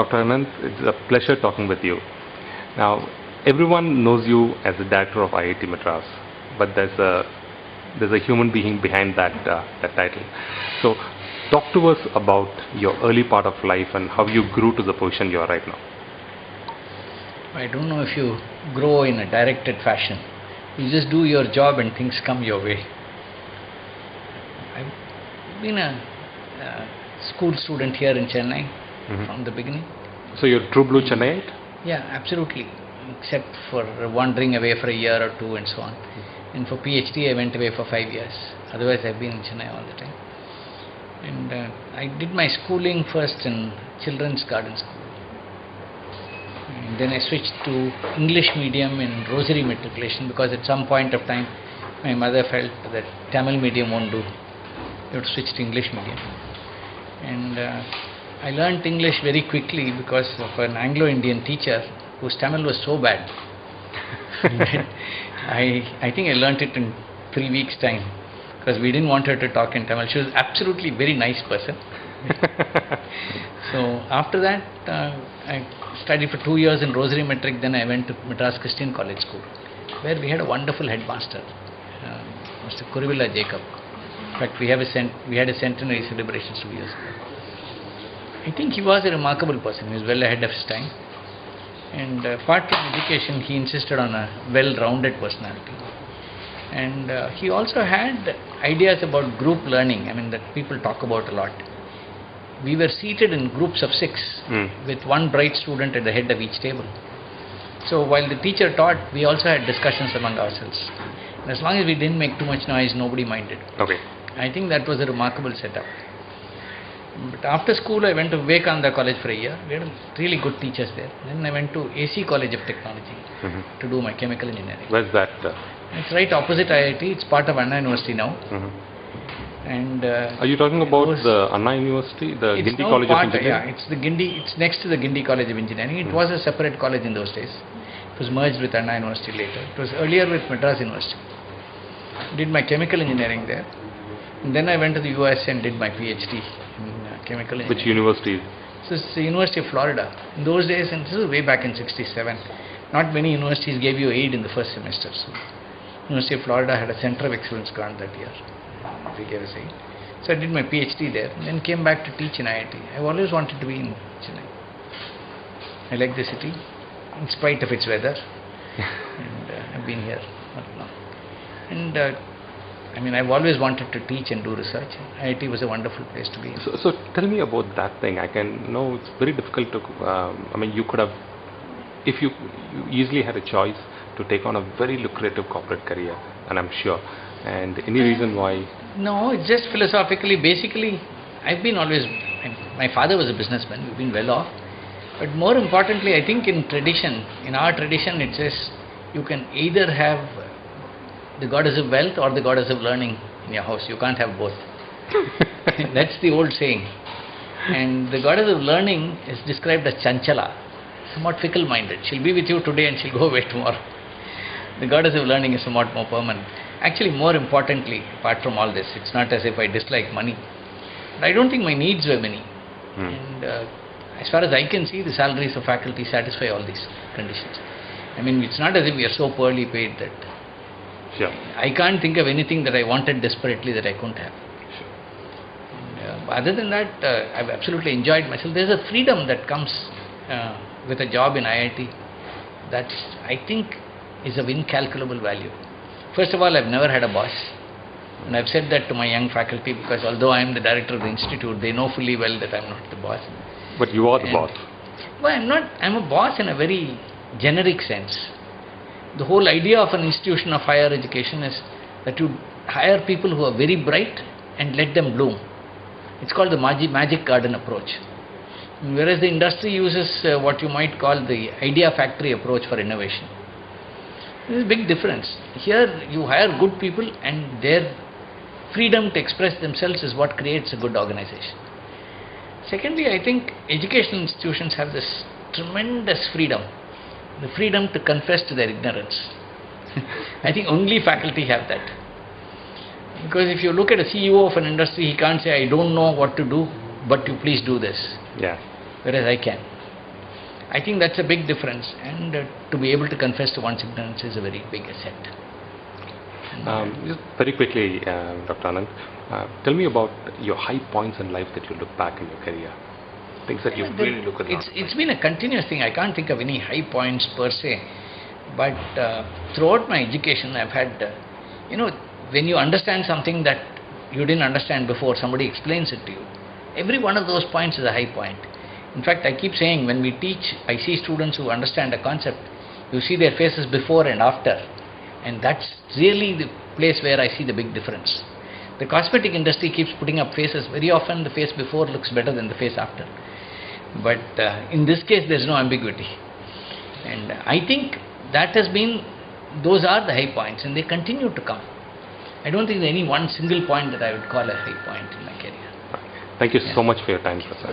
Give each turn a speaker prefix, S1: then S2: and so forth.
S1: Dr. Ananth, it's a pleasure talking with you. Now, everyone knows you as the director of IIT Madras, but there's a human being behind that title. So, talk to us about your early part of life and how you grew to the position you are right now.
S2: I don't know if you grow in a directed fashion. You just do your job and things come your way. I've been a school student here in Chennai from the beginning.
S1: So you're true blue Chennaiite?
S2: Yeah, absolutely. Except for wandering away for a year or two and so on. And for PhD I went away for 5 years. Otherwise I've been in Chennai all the time. And I did my schooling first in Children's Garden School. And then I switched to English medium in Rosary matriculation because at some point of time my mother felt that Tamil medium won't do. You have to switch to English medium. And I learnt English very quickly because of an Anglo-Indian teacher whose Tamil was so bad. I think I learnt it in 3 weeks' time because we didn't want her to talk in Tamil. She was absolutely very nice person. So after that I studied for 2 years in Rosary Metric, then I went to Madras Christian College School where we had a wonderful headmaster, Mr. Kiruba Jacob. In fact, we had a centenary celebration 2 years ago. I think he was a remarkable person. He was well ahead of his time. And apart from education, he insisted on a well-rounded personality. And he also had ideas about group learning, that people talk about a lot. We were seated in groups of 6 with one bright student at the head of each table. So while the teacher taught, we also had discussions among ourselves. And as long as we didn't make too much noise, nobody minded.
S1: Okay.
S2: I think that was a remarkable setup. But after school, I went to Vivekananda College for a year. We had really good teachers there. Then I went to AC College of Technology to do my chemical engineering.
S1: Where's that?
S2: It's right opposite IIT. It's part of Anna University now. And
S1: are you talking about the Anna University, the Gindi College of Engineering?
S2: Yeah, it's the Gindi. It's next to the Gindi College of Engineering. It was a separate college in those days. It was merged with Anna University later. It was earlier with Madras University. Did my chemical engineering there. And then I went to the US and did my PhD in chemical engineering.
S1: Which university?
S2: So it's the University of Florida. In those days, and this is way back in '67, not many universities gave you aid in the first semester. So University of Florida had a Center of Excellence grant that year. They gave us aid. So I did my PhD there and then came back to teach in IIT. I've always wanted to be in Chennai. I like the city in spite of its weather. And I've been here now. And I've always wanted to teach and do research. IIT was a wonderful place to be in.
S1: So tell me about that thing. It's very difficult to, you could have, if you easily had a choice to take on a very lucrative corporate career, and I'm sure. And any reason why? No,
S2: it's just philosophically, basically, I've been always, my father was a businessman, we've been well off. But more importantly, I think in our tradition, it says you can either have the goddess of wealth or the goddess of learning in your house. You can't have both. That's the old saying. And the goddess of learning is described as Chanchala, somewhat fickle-minded. She'll be with you today and she'll go away tomorrow. The goddess of learning is somewhat more permanent. Actually, more importantly, apart from all this, it's not as if I dislike money. But I don't think my needs were many. And as far as I can see, the salaries of faculty satisfy all these conditions. It's not as if we are so poorly paid that
S1: sure.
S2: I can't think of anything that I wanted desperately that I couldn't have.
S1: Sure.
S2: And, other than that, I've absolutely enjoyed myself. There's a freedom that comes with a job in IIT that I think is of incalculable value. First of all, I've never had a boss. And I've said that to my young faculty because although I am the director of the institute, they know fully well that I'm not the boss.
S1: But you are the boss.
S2: Well, I'm a boss in a very generic sense. The whole idea of an institution of higher education is that you hire people who are very bright and let them bloom. It's called the magic garden approach. Whereas the industry uses what you might call the idea factory approach for innovation. There's a big difference. Here you hire good people and their freedom to express themselves is what creates a good organization. Secondly, I think educational institutions have this tremendous freedom. The freedom to confess to their ignorance. I think only faculty have that. Because if you look at a CEO of an industry, he can't say, I don't know what to do, but you please do this.
S1: Yeah.
S2: Whereas I can. I think that's a big difference, and to be able to confess to one's ignorance is a very big asset.
S1: Just very quickly, Dr. Ananth, tell me about your high points in life that you look back in your career. Things that you really look at.
S2: It's been a continuous thing. I can't think of any high points per se, but throughout my education, I've had, when you understand something that you didn't understand before, somebody explains it to you. Every one of those points is a high point. In fact, I keep saying when we teach, I see students who understand a concept, you see their faces before and after, and that's really the place where I see the big difference. The cosmetic industry keeps putting up faces. Very often the face before looks better than the face after. But in this case, there's no ambiguity. And I think those are the high points, and they continue to come. I don't think there's any one single point that I would call a high point in my career.
S1: Thank you so much for your time, Professor.